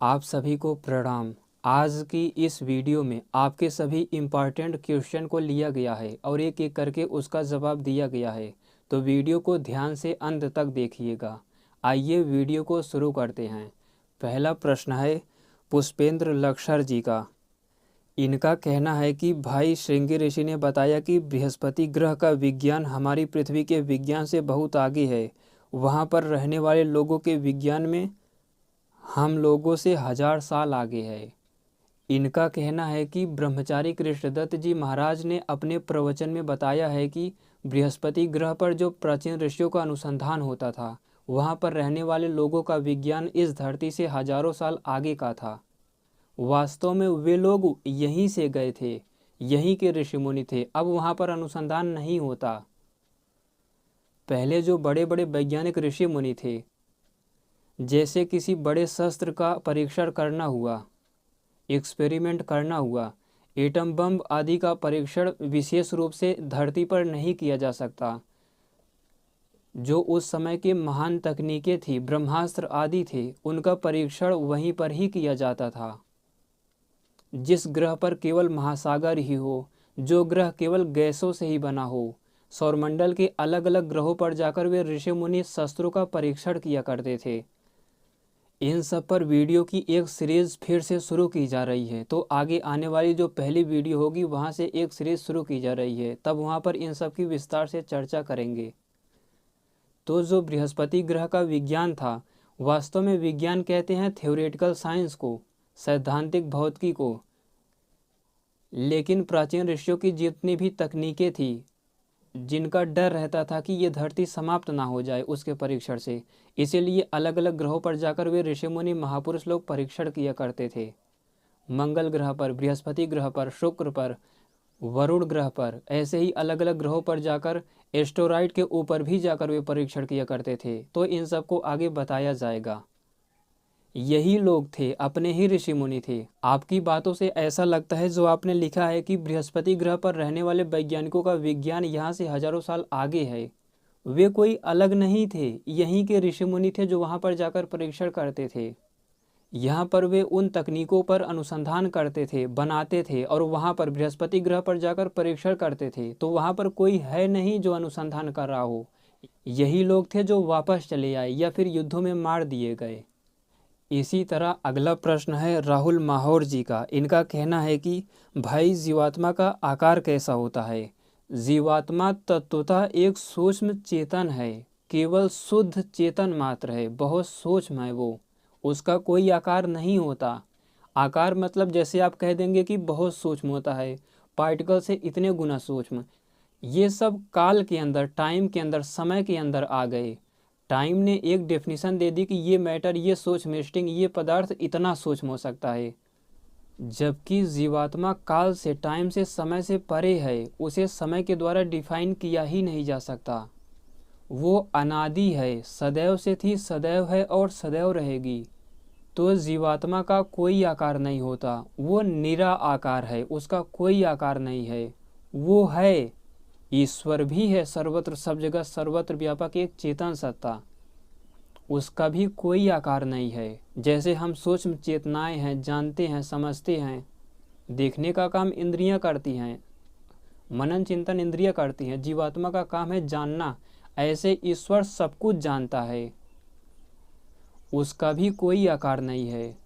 आप सभी को प्रणाम। आज की इस वीडियो में आपके सभी इम्पॉर्टेंट क्वेश्चन को लिया गया है और एक एक करके उसका जवाब दिया गया है, तो वीडियो को ध्यान से अंत तक देखिएगा। आइए वीडियो को शुरू करते हैं। पहला प्रश्न है पुष्पेंद्र लक्षर जी का। इनका कहना है कि भाई श्रृंगी ऋषि ने बताया कि बृहस्पति ग्रह का विज्ञान हमारी पृथ्वी के विज्ञान से बहुत आगे है। वहाँ पर रहने वाले लोगों के विज्ञान में हम लोगों से 1000 साल आगे है। इनका कहना है कि ब्रह्मचारी कृष्णदत्त जी महाराज ने अपने प्रवचन में बताया है कि बृहस्पति ग्रह पर जो प्राचीन ऋषियों का अनुसंधान होता था, वहाँ पर रहने वाले लोगों का विज्ञान इस धरती से हजारों साल आगे का था। वास्तव में वे लोग यहीं से गए थे, यहीं के ऋषि मुनि थे। अब वहाँ पर अनुसंधान नहीं होता। पहले जो बड़े बड़े वैज्ञानिक ऋषि मुनि थे, जैसे किसी बड़े शस्त्र का परीक्षण करना हुआ, एक्सपेरिमेंट करना हुआ, एटम बम आदि का परीक्षण विशेष रूप से धरती पर नहीं किया जा सकता। जो उस समय के महान तकनीकें थी, ब्रह्मास्त्र आदि थे, उनका परीक्षण वहीं पर ही किया जाता था। जिस ग्रह पर केवल महासागर ही हो, जो ग्रह केवल गैसों से ही बना हो, सौरमंडल के अलग अलग ग्रहों पर जाकर वे ऋषि मुनि शस्त्रों का परीक्षण किया करते थे। इन सब पर वीडियो की एक सीरीज़ फिर से शुरू की जा रही है। तो आगे आने वाली जो पहली वीडियो होगी, वहाँ से एक सीरीज़ शुरू की जा रही है, तब वहाँ पर इन सब की विस्तार से चर्चा करेंगे। तो जो बृहस्पति ग्रह का विज्ञान था, वास्तव में विज्ञान कहते हैं थ्योरेटिकल साइंस को, सैद्धांतिक भौतिकी को। लेकिन प्राचीन ऋषियों की जितनी भी तकनीकें थी, जिनका डर रहता था कि ये धरती समाप्त ना हो जाए उसके परीक्षण से, इसीलिए अलग अलग ग्रहों पर जाकर वे ऋषि मुनि महापुरुष लोग परीक्षण किया करते थे। मंगल ग्रह पर, बृहस्पति ग्रह पर, शुक्र पर, वरुण ग्रह पर, ऐसे ही अलग अलग ग्रहों पर जाकर, एस्टेरॉयड के ऊपर भी जाकर वे परीक्षण किया करते थे। तो इन सबको आगे बताया जाएगा। यही लोग थे, अपने ही ऋषि मुनि थे। आपकी बातों से ऐसा लगता है जो आपने लिखा है कि बृहस्पति ग्रह पर रहने वाले वैज्ञानिकों का विज्ञान यहाँ से हजारों साल आगे है। वे कोई अलग नहीं थे, यहीं के ऋषि मुनि थे जो वहाँ पर जाकर परीक्षण करते थे। यहाँ पर वे उन तकनीकों पर अनुसंधान करते थे, बनाते थे, और वहाँ पर बृहस्पति ग्रह पर जाकर परीक्षण करते थे। तो वहाँ पर कोई है नहीं जो अनुसंधान कर रहा हो। यही लोग थे जो वापस चले आए या फिर युद्धों में मार दिए गए। इसी तरह अगला प्रश्न है राहुल माहौर जी का। इनका कहना है कि भाई जीवात्मा का आकार कैसा होता है। जीवात्मा तत्वतः एक सूक्ष्म चेतन है, केवल शुद्ध चेतन मात्र है, बहुत सूक्ष्म है वो, उसका कोई आकार नहीं होता। आकार मतलब जैसे आप कह देंगे कि बहुत सूक्ष्म होता है, पार्टिकल से इतने गुना सूक्ष्म। ये सब काल के अंदर, टाइम के अंदर, समय के अंदर आ गए। टाइम ने एक डेफिनेशन दे दी कि ये मैटर, ये सूक्ष्म स्ट्रिंग, ये पदार्थ इतना सूक्ष्म हो सकता है। जबकि जीवात्मा काल से, टाइम से, समय से परे है, उसे समय के द्वारा डिफाइन किया ही नहीं जा सकता। वो अनादि है, सदैव से थी, सदैव है और सदैव रहेगी। तो जीवात्मा का कोई आकार नहीं होता, वो निरा आकार है, उसका कोई आकार नहीं है। वो है, ईश्वर भी है, सर्वत्र सब जगह सर्वत्र व्यापक एक चेतन सत्ता, उसका भी कोई आकार नहीं है। जैसे हम सूक्ष्म चेतनाएं हैं, जानते हैं, समझते हैं, देखने का काम इंद्रियां करती हैं, मनन चिंतन इंद्रियां करती हैं, जीवात्मा का काम है जानना। ऐसे ईश्वर सब कुछ जानता है, उसका भी कोई आकार नहीं है।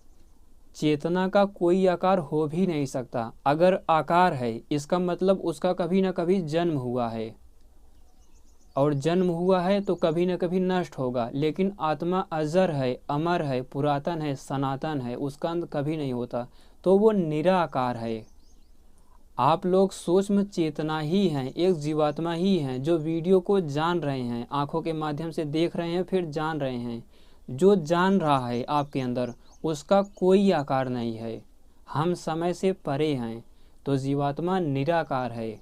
चेतना का कोई आकार हो भी नहीं सकता। अगर आकार है, इसका मतलब उसका कभी न कभी जन्म हुआ है, और जन्म हुआ है तो कभी न कभी नष्ट होगा। लेकिन आत्मा अजर है, अमर है, पुरातन है, सनातन है, उसका अंत कभी नहीं होता। तो वो निराकार है। आप लोग सूक्ष्म चेतना ही हैं, एक जीवात्मा ही हैं, जो वीडियो को जान रहे हैं, आंखों के माध्यम से देख रहे हैं, फिर जान रहे हैं। जो जान रहा है आपके अंदर, उसका कोई आकार नहीं है। हम समय से परे हैं, तो जीवात्मा निराकार है।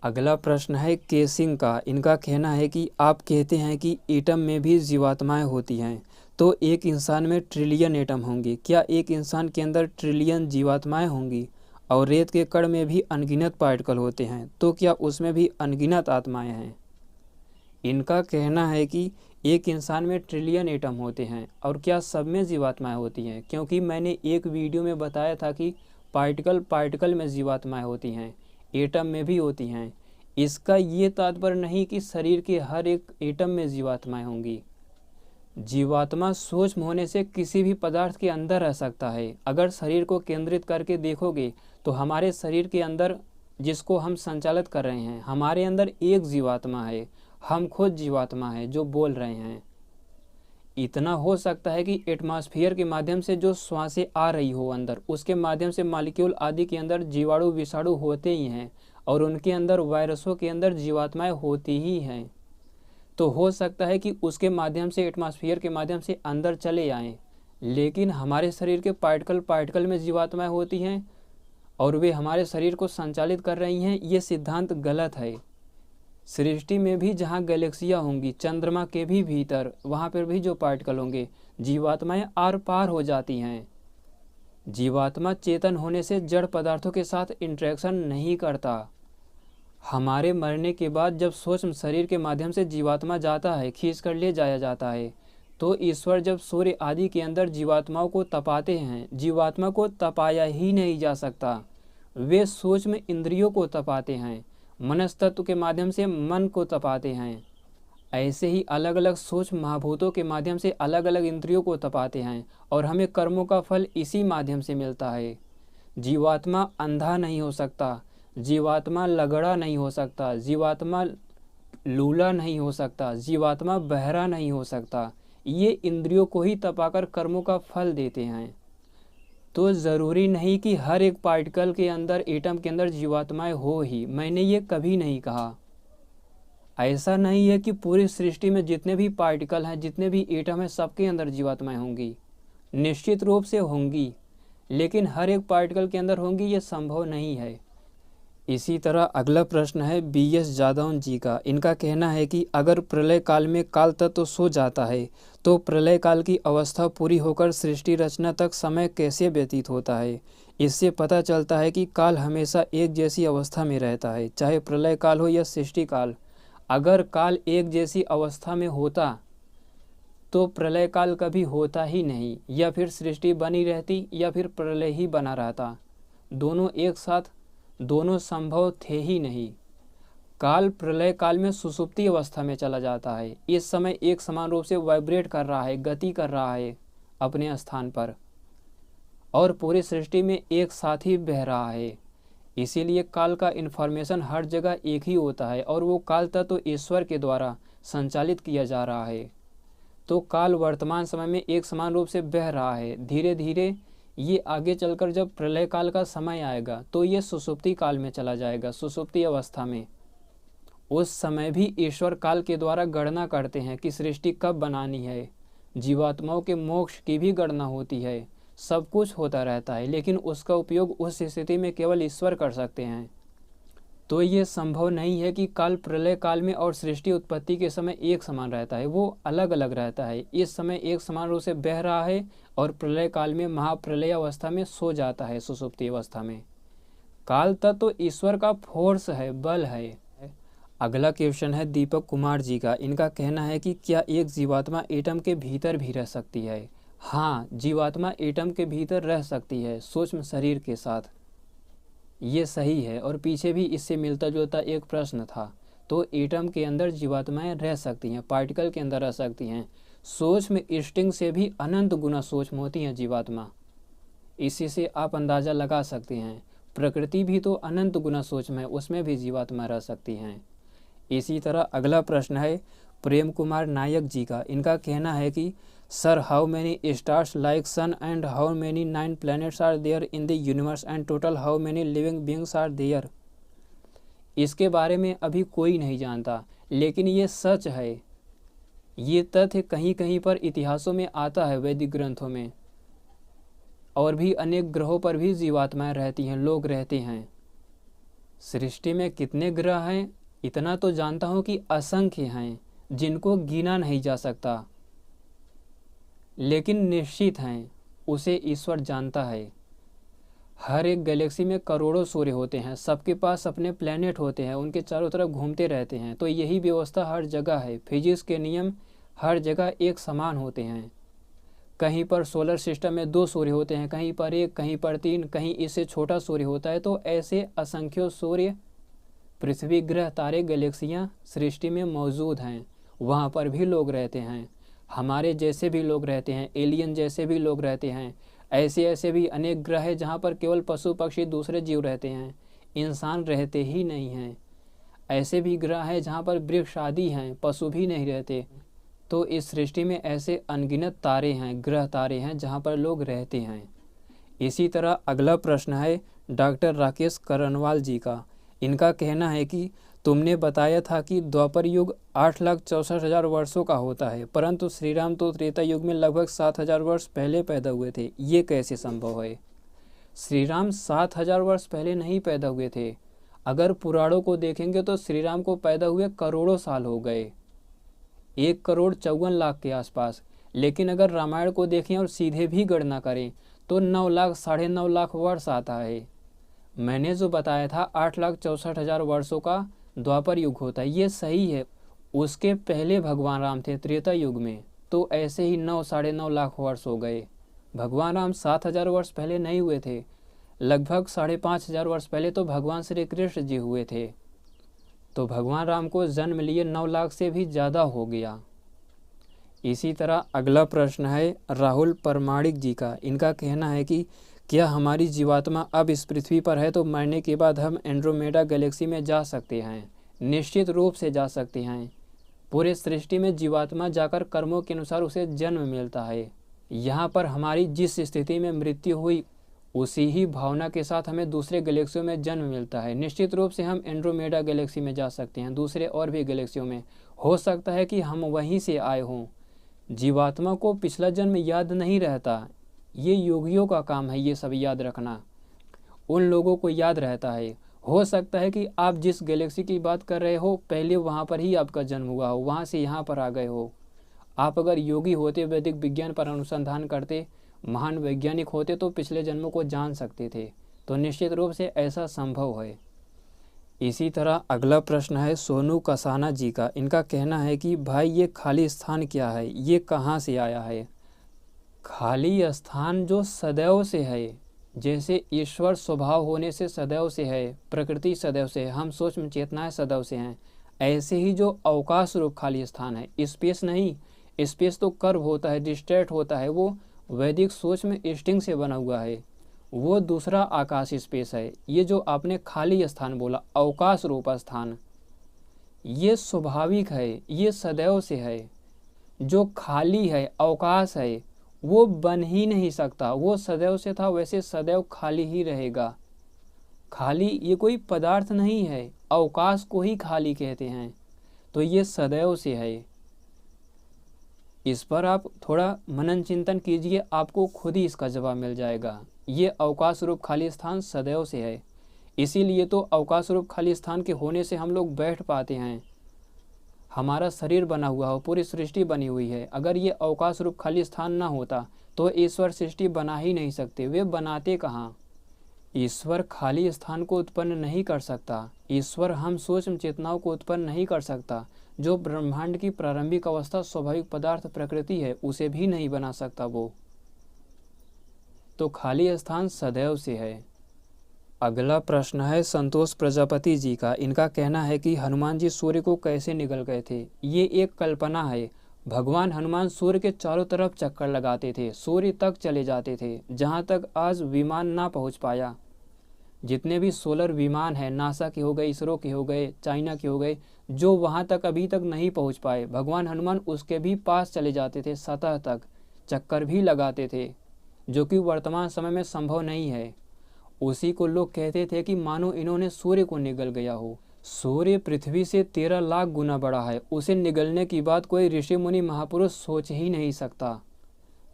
अगला प्रश्न है के सिंह का। इनका कहना है कि आप कहते हैं कि एटम में भी जीवात्माएं होती हैं, तो एक इंसान में ट्रिलियन एटम होंगे। क्या एक इंसान के अंदर ट्रिलियन जीवात्माएं होंगी? और रेत के कण में भी अनगिनत पार्टिकल होते हैं, तो क्या उसमें भी अनगिनत आत्माएं हैं? इनका कहना है कि एक इंसान में ट्रिलियन एटम होते हैं, और क्या सब में जीवात्माएं होती हैं? क्योंकि मैंने एक वीडियो में बताया था कि पार्टिकल पार्टिकल में जीवात्माएं होती हैं, एटम में भी होती हैं। इसका ये तात्पर्य नहीं कि शरीर के हर एक एटम में जीवात्माएं होंगी। जीवात्मा सूक्ष्म होने से किसी भी पदार्थ के अंदर रह सकता है। अगर शरीर को केंद्रित करके देखोगे तो हमारे शरीर के अंदर, जिसको हम संचालित कर रहे हैं, हमारे अंदर एक जीवात्मा है। हम खुद जीवात्मा है जो बोल रहे हैं। इतना हो सकता है कि एटमॉस्फेयर के माध्यम से जो श्वासें आ रही हो अंदर, उसके माध्यम से मॉलिक्यूल आदि के अंदर जीवाणु विषाणु होते ही हैं, और उनके अंदर वायरसों के अंदर जीवात्माएं होती ही हैं। तो हो सकता है कि उसके माध्यम से, एटमॉस्फेयर के माध्यम से अंदर चले आएँ। लेकिन हमारे शरीर के पार्टिकल पार्टिकल में जीवात्माएं होती हैं और वे हमारे शरीर को संचालित कर रही हैं, ये सिद्धांत गलत है। सृष्टि में भी जहाँ गैलेक्सियाँ होंगी, चंद्रमा के भी भीतर, वहाँ पर भी जो पार्टिकल होंगे, जीवात्माएं आर पार हो जाती हैं। जीवात्मा चेतन होने से जड़ पदार्थों के साथ इंटरेक्शन नहीं करता। हमारे मरने के बाद जब सूक्ष्म शरीर के माध्यम से जीवात्मा जाता है, खींच कर ले जाया जाता है, तो ईश्वर जब सूर्य आदि के अंदर जीवात्माओं को तपाते हैं, जीवात्मा को तपाया ही नहीं जा सकता। वे सूक्ष्म इंद्रियों को तपाते हैं, मनस्तत्व के माध्यम से मन को तपाते हैं। ऐसे ही अलग अलग सूक्ष्म महाभूतों के माध्यम से अलग अलग इंद्रियों को तपाते हैं, और हमें कर्मों का फल इसी माध्यम से मिलता है। जीवात्मा अंधा नहीं हो सकता, जीवात्मा लगड़ा नहीं हो सकता, जीवात्मा लूला नहीं हो सकता, जीवात्मा बहरा नहीं हो सकता। ये इंद्रियों को ही तपाकर कर्मों का फल देते हैं। तो ज़रूरी नहीं कि हर एक पार्टिकल के अंदर, एटम के अंदर जीवात्माएं हो ही। मैंने ये कभी नहीं कहा। ऐसा नहीं है कि पूरी सृष्टि में जितने भी पार्टिकल हैं, जितने भी एटम हैं, सबके अंदर जीवात्माएं होंगी। निश्चित रूप से होंगी, लेकिन हर एक पार्टिकल के अंदर होंगी ये संभव नहीं है। इसी तरह अगला प्रश्न है BS जादौन जी का। इनका कहना है कि अगर प्रलय काल में काल तत्व सो जाता है तो प्रलय काल की अवस्था पूरी होकर सृष्टि रचना तक समय कैसे व्यतीत होता है? इससे पता चलता है कि काल हमेशा एक जैसी अवस्था में रहता है, चाहे प्रलय काल हो या सृष्टि काल। अगर काल एक जैसी अवस्था में होता तो प्रलय काल कभी होता ही नहीं, या फिर सृष्टि बनी रहती या फिर प्रलय ही बना रहता। दोनों एक साथ, दोनों संभव थे ही नहीं। काल प्रलय काल में सुषुप्ति अवस्था में चला जाता है। इस समय एक समान रूप से वाइब्रेट कर रहा है, गति कर रहा है अपने स्थान पर, और पूरी सृष्टि में एक साथ ही बह रहा है। इसीलिए काल का इन्फॉर्मेशन हर जगह एक ही होता है, और वो काल तत्व ईश्वर के द्वारा संचालित किया जा रहा है। तो काल वर्तमान समय में एक समान रूप से बह रहा है। धीरे धीरे ये आगे चलकर जब प्रलय काल का समय आएगा तो ये सुषुप्ति काल में चला जाएगा, सुषुप्ति अवस्था में। उस समय भी ईश्वर काल के द्वारा गणना करते हैं कि सृष्टि कब बनानी है। जीवात्माओं के मोक्ष की भी गणना होती है, सब कुछ होता रहता है, लेकिन उसका उपयोग उस स्थिति में केवल ईश्वर कर सकते हैं। तो ये संभव नहीं है कि काल प्रलय काल में और सृष्टि उत्पत्ति के समय एक समान रहता है, वो अलग अलग रहता है। इस समय एक समान रूप से बह रहा है और प्रलय काल में महाप्रलय अवस्था में सो जाता है, सुषुप्ति अवस्था में। काल तत्व तो ईश्वर का फोर्स है, बल है। अगला क्वेश्चन है दीपक कुमार जी का। इनका कहना है कि क्या एक जीवात्मा एटम के भीतर भी रह सकती है? हाँ, जीवात्मा एटम के भीतर रह सकती है, सूक्ष्म शरीर के साथ। ये सही है, और पीछे भी इससे मिलता जुलता एक प्रश्न था। तो एटम के अंदर जीवात्माएं रह सकती हैं, पार्टिकल के अंदर रह सकती हैं। सूक्ष्म स्टिंग से भी अनंत गुना सूक्ष्म होती हैं जीवात्मा। इसी से आप अंदाज़ा लगा सकते हैं, प्रकृति भी तो अनंत गुना सूक्ष्म है, उसमें भी जीवात्मा रह सकती हैं। इसी तरह अगला प्रश्न है प्रेम कुमार नायक जी का। इनका कहना है कि sir, how many stars like sun and how many 9 planets are there in the universe and total how many living beings are there? इसके बारे में अभी कोई नहीं जानता, लेकिन ये सच है। ये तथ्य कहीं कहीं पर इतिहासों में आता है, वैदिक ग्रंथों में। और भी अनेक ग्रहों पर भी जीवात्माएं रहती हैं, लोग रहते हैं। सृष्टि में कितने ग्रह हैं इतना तो जानता हूँ कि असंख्य हैं, जिनको गिना नहीं जा सकता। लेकिन निश्चित हैं, उसे ईश्वर जानता है। हर एक गैलेक्सी में करोड़ों सूर्य होते हैं, सबके पास अपने प्लैनेट होते हैं, उनके चारों तरफ घूमते रहते हैं। तो यही व्यवस्था हर जगह है। फिजिक्स के नियम हर जगह एक समान होते हैं। कहीं पर सोलर सिस्टम में 2 सूर्य होते हैं, कहीं पर 1, कहीं पर 3, कहीं इससे छोटा सूर्य होता है। तो ऐसे असंख्यों सूर्य, पृथ्वी, ग्रह, तारे, गैलेक्सियाँ सृष्टि में मौजूद हैं। वहाँ पर भी लोग रहते हैं, हमारे जैसे भी लोग रहते हैं, एलियन जैसे भी लोग रहते हैं। ऐसे ऐसे भी अनेक ग्रह हैं जहाँ पर केवल पशु पक्षी दूसरे जीव रहते हैं, इंसान रहते ही नहीं हैं। ऐसे भी ग्रह हैं जहाँ पर वृक्ष आदि हैं, पशु भी नहीं रहते। तो इस सृष्टि में ऐसे अनगिनत तारे हैं, ग्रह तारे हैं जहाँ पर लोग रहते हैं। इसी तरह अगला प्रश्न है डॉक्टर राकेश करनवाल जी का। इनका कहना है कि तुमने बताया था कि द्वापर युग 8,64,000 वर्षों का होता है, परंतु श्री राम तो त्रेता युग में लगभग 7,000 वर्ष पहले पैदा हुए थे, ये कैसे संभव है? श्री राम 7,000 वर्ष पहले नहीं पैदा हुए थे। अगर पुराणों को देखेंगे तो श्री राम को पैदा हुए करोड़ों साल हो गए, 1,54,00,000 के आसपास। लेकिन अगर रामायण को देखें और सीधे भी गणना करें तो 9 लाख, 9.5 लाख वर्ष आता है। मैंने जो बताया था 8,64,000 वर्षों का द्वापर युग होता है, ये सही है। उसके पहले भगवान राम थे त्रेता युग में, तो ऐसे ही 9, 9.5 लाख वर्ष हो गए। भगवान राम 7,000 वर्ष पहले नहीं हुए थे, लगभग 5,500 वर्ष पहले तो भगवान श्री कृष्ण जी हुए थे। तो भगवान राम को जन्म लिए 9 लाख से भी ज़्यादा हो गया। इसी तरह अगला प्रश्न है राहुल परमाणिक जी का। इनका कहना है कि क्या हमारी जीवात्मा अब इस पृथ्वी पर है तो मरने के बाद हम एंड्रोमेडा गैलेक्सी में जा सकते हैं? निश्चित रूप से जा सकते हैं। पूरे सृष्टि में जीवात्मा जाकर कर्मों के अनुसार उसे जन्म मिलता है। यहाँ पर हमारी जिस स्थिति में मृत्यु हुई उसी ही भावना के साथ हमें दूसरे गैलेक्सियों में जन्म मिलता है। निश्चित रूप से हम एंड्रोमेडा गैलेक्सी में जा सकते हैं, दूसरे और भी गैलेक्सियों में। हो सकता है कि हम वहीं से आए हों। जीवात्मा को पिछला जन्म याद नहीं रहता, ये योगियों का काम है ये सब याद रखना। उन लोगों को याद रहता है। हो सकता है कि आप जिस गैलेक्सी की बात कर रहे हो पहले वहाँ पर ही आपका जन्म हुआ हो, वहाँ से यहाँ पर आ गए हो। आप अगर योगी होते, वैदिक विज्ञान पर अनुसंधान करते, महान वैज्ञानिक होते तो पिछले जन्मों को जान सकते थे। तो निश्चित रूप से ऐसा संभव है। इसी तरह अगला प्रश्न है सोनू कसाना जी का। इनका कहना है कि भाई ये खाली स्थान क्या है, ये कहाँ से आया है? खाली स्थान जो सदैव से है, जैसे ईश्वर स्वभाव होने से सदैव से है, प्रकृति सदैव से है, हम सूक्ष्म चेतनाएं सदैव से हैं, ऐसे ही जो अवकाश रूप खाली स्थान है, स्पेस नहीं, स्पेस तो कर्व होता है, डिस्ट्रैक्ट होता है, वो वैदिक सूक्ष्म स्ट्रिंग से बना हुआ है, वो दूसरा आकाश स्पेस है। ये जो आपने खाली स्थान बोला, अवकाश रूप स्थान, ये स्वाभाविक है, ये सदैव से है। जो खाली है, अवकाश है, वो बन ही नहीं सकता, वो सदैव से था, वैसे सदैव खाली ही रहेगा। खाली ये कोई पदार्थ नहीं है, अवकाश को ही खाली कहते हैं। तो ये सदैव से है। इस पर आप थोड़ा मनन चिंतन कीजिए, आपको खुद ही इसका जवाब मिल जाएगा। ये अवकाश रूप खाली स्थान सदैव से है। इसीलिए तो अवकाश रूप खाली स्थान के होने से हम लोग बैठ पाते हैं, हमारा शरीर बना हुआ हो, पूरी सृष्टि बनी हुई है। अगर ये अवकाश रूप खाली स्थान ना होता तो ईश्वर सृष्टि बना ही नहीं सकते। वे बनाते कहाँ? ईश्वर खाली स्थान को उत्पन्न नहीं कर सकता। ईश्वर हम सूक्ष्म चेतनाओं को उत्पन्न नहीं कर सकता। जो ब्रह्मांड की प्रारंभिक अवस्था स्वाभाविक पदार्थ प्रकृति है, उसे भी नहीं बना सकता वो। तो खाली स्थान सदैव से है। अगला प्रश्न है संतोष प्रजापति जी का। इनका कहना है कि हनुमान जी सूर्य को कैसे निगल गए थे? ये एक कल्पना है। भगवान हनुमान सूर्य के चारों तरफ चक्कर लगाते थे, सूर्य तक चले जाते थे, जहाँ तक आज विमान ना पहुँच पाया। जितने भी सोलर विमान हैं, नासा के हो गए, इसरो के हो गए, चाइना के हो गए, जो वहाँ तक अभी तक नहीं पहुँच पाए, भगवान हनुमान उसके भी पास चले जाते थे, सतह तक चक्कर भी लगाते थे, जो कि वर्तमान समय में संभव नहीं है। उसी को लोग कहते थे कि मानो इन्होंने सूर्य को निगल गया हो। सूर्य पृथ्वी से 13 लाख गुना बड़ा है, उसे निगलने की बात कोई ऋषि मुनि महापुरुष सोच ही नहीं सकता।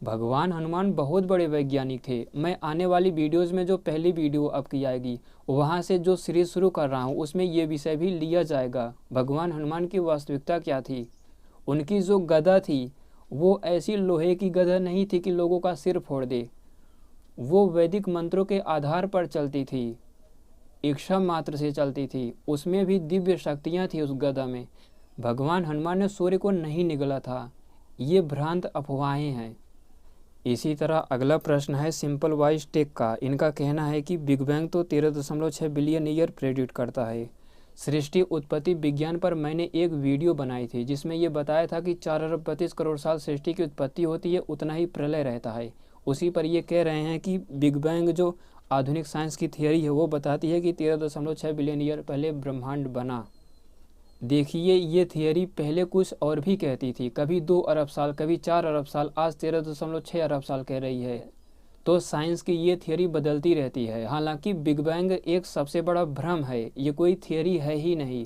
भगवान हनुमान बहुत बड़े वैज्ञानिक थे। मैं आने वाली वीडियोज़ में जो पहली वीडियो आपकी आएगी, वहाँ से जो सीरीज शुरू कर रहा हूँ, उसमें ये विषय भी लिया जाएगा। भगवान हनुमान की वास्तविकता क्या थी? उनकी जो गदा थी वो ऐसी लोहे की गदा नहीं थी कि लोगों का सिर फोड़ दे। वो वैदिक मंत्रों के आधार पर चलती थी, इच्छा मात्र से चलती थी, उसमें भी दिव्य शक्तियाँ थी उस गदा में। भगवान हनुमान ने सूर्य को नहीं निगला था, ये भ्रांत अफवाहें हैं। इसी तरह अगला प्रश्न है सिंपल वाइज टेक का। इनका कहना है कि बिग बैंग तो 13.6 बिलियन ईयर प्रेडिक्ट करता है। सृष्टि उत्पत्ति विज्ञान पर मैंने एक वीडियो बनाई थी जिसमें ये बताया था कि 4 अरब 32 करोड़ साल सृष्टि की उत्पत्ति होती है, उतना ही प्रलय रहता है। उसी पर ये कह रहे हैं कि बिग बैंग जो आधुनिक साइंस की थियरी है वो बताती है कि 13.6 बिलियन ईयर पहले ब्रह्मांड बना। देखिए ये थियरी पहले कुछ और भी कहती थी, कभी 2 अरब साल, कभी 4 अरब साल, आज 13.6 अरब साल कह रही है। तो साइंस की ये थियरी बदलती रहती है। हालांकि बिग बैंग एक सबसे बड़ा भ्रम है, ये कोई थियरी है ही नहीं।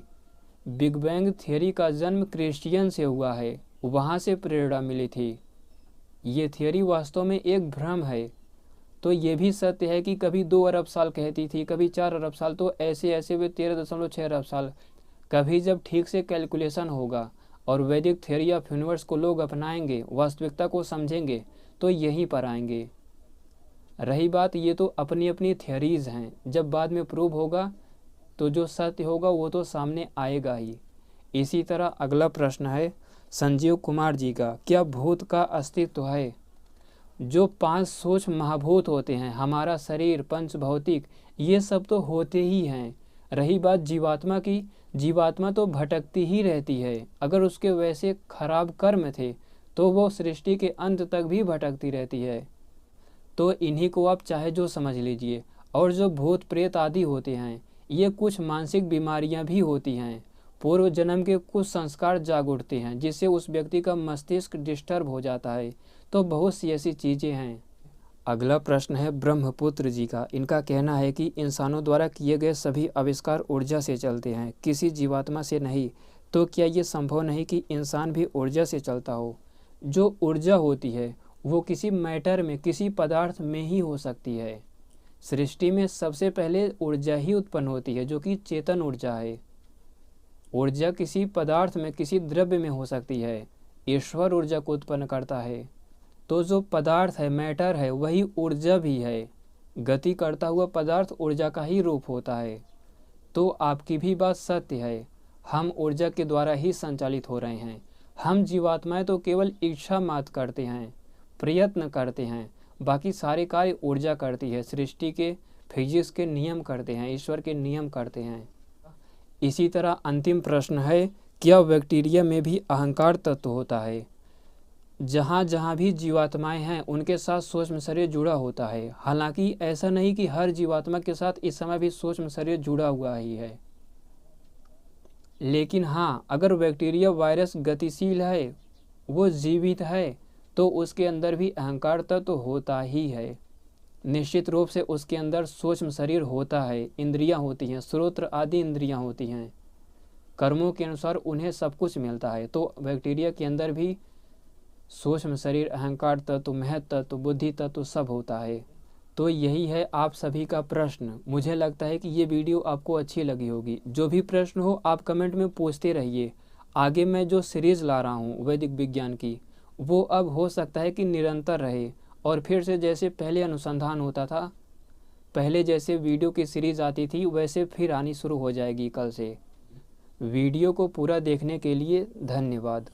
बिग बैंग थियरी का जन्म क्रिश्चियन से हुआ है, वहाँ से प्रेरणा मिली थी। ये थियरी वास्तव में एक भ्रम है। तो ये भी सत्य है कि कभी 2 अरब साल कहती थी, कभी 4 अरब साल, तो ऐसे ऐसे वे 13.6 अरब साल। कभी जब ठीक से कैलकुलेशन होगा और वैदिक थ्योरी ऑफ यूनिवर्स को लोग अपनाएंगे, वास्तविकता को समझेंगे, तो यहीं पर आएंगे। रही बात, ये तो अपनी अपनी थ्योरीज हैं, जब बाद में प्रूव होगा तो जो सत्य होगा वो तो सामने आएगा ही। इसी तरह अगला प्रश्न है संजीव कुमार जी का, क्या भूत का अस्तित्व है? जो 5 सूक्ष्म महाभूत होते हैं, हमारा शरीर, पंच भौतिक, ये सब तो होते ही हैं। रही बात जीवात्मा की, जीवात्मा तो भटकती ही रहती है। अगर उसके वैसे खराब कर्म थे तो वो सृष्टि के अंत तक भी भटकती रहती है। तो इन्हीं को आप चाहे जो समझ लीजिए। और जो भूत प्रेत आदि होते हैं, ये कुछ मानसिक बीमारियां भी होती हैं। पूर्व जन्म के कुछ संस्कार जाग उठते हैं जिससे उस व्यक्ति का मस्तिष्क डिस्टर्ब हो जाता है। तो बहुत सी ऐसी चीज़ें हैं। अगला प्रश्न है ब्रह्मपुत्र जी का। इनका कहना है कि इंसानों द्वारा किए गए सभी आविष्कार ऊर्जा से चलते हैं, किसी जीवात्मा से नहीं। तो क्या ये संभव नहीं कि इंसान भी ऊर्जा से चलता हो? जो ऊर्जा होती है वो किसी मैटर में, किसी पदार्थ में ही हो सकती है। सृष्टि में सबसे पहले ऊर्जा ही उत्पन्न होती है जो कि चेतन ऊर्जा है। ऊर्जा किसी पदार्थ में, किसी द्रव्य में हो सकती है। ईश्वर ऊर्जा को उत्पन्न करता है। तो जो पदार्थ है, मैटर है, वही ऊर्जा भी है। गति करता हुआ पदार्थ ऊर्जा का ही रूप होता है। तो आपकी भी बात सत्य है, हम ऊर्जा के द्वारा ही संचालित हो रहे हैं। हम जीवात्माएं तो केवल इच्छा मात्र करते हैं, प्रयत्न करते हैं, बाकी सारे कार्य ऊर्जा करती है। सृष्टि के फिजिक्स के नियम करते हैं, ईश्वर के नियम करते हैं। इसी तरह अंतिम प्रश्न है, क्या बैक्टीरिया में भी अहंकार तत्व होता है? जहाँ जहाँ भी जीवात्माएं हैं उनके साथ सूक्ष्म शरीर जुड़ा होता है। हालांकि ऐसा नहीं कि हर जीवात्मा के साथ इस समय भी सूक्ष्म शरीर जुड़ा हुआ ही है। लेकिन हाँ, अगर बैक्टीरिया वायरस गतिशील है, वो जीवित है, तो उसके अंदर भी अहंकार तत्व होता ही है। निश्चित रूप से उसके अंदर सूक्ष्म शरीर होता है, इंद्रियां होती हैं, श्रोत्र आदि इंद्रियां होती हैं। कर्मों के अनुसार उन्हें सब कुछ मिलता है। तो बैक्टीरिया के अंदर भी सूक्ष्म शरीर, अहंकार तत्व, महत तत्व, बुद्धि तत्व सब होता है। तो यही है आप सभी का प्रश्न। मुझे लगता है कि ये वीडियो आपको अच्छी लगी होगी। जो भी प्रश्न हो आप कमेंट में पूछते रहिए। आगे मैं जो सीरीज़ ला रहा हूँ वैदिक विज्ञान की, वो अब हो सकता है कि निरंतर रहे और फिर से जैसे पहले अनुसंधान होता था, पहले जैसे वीडियो की सीरीज़ आती थी वैसे फिर आनी शुरू हो जाएगी कल से। वीडियो को पूरा देखने के लिए धन्यवाद।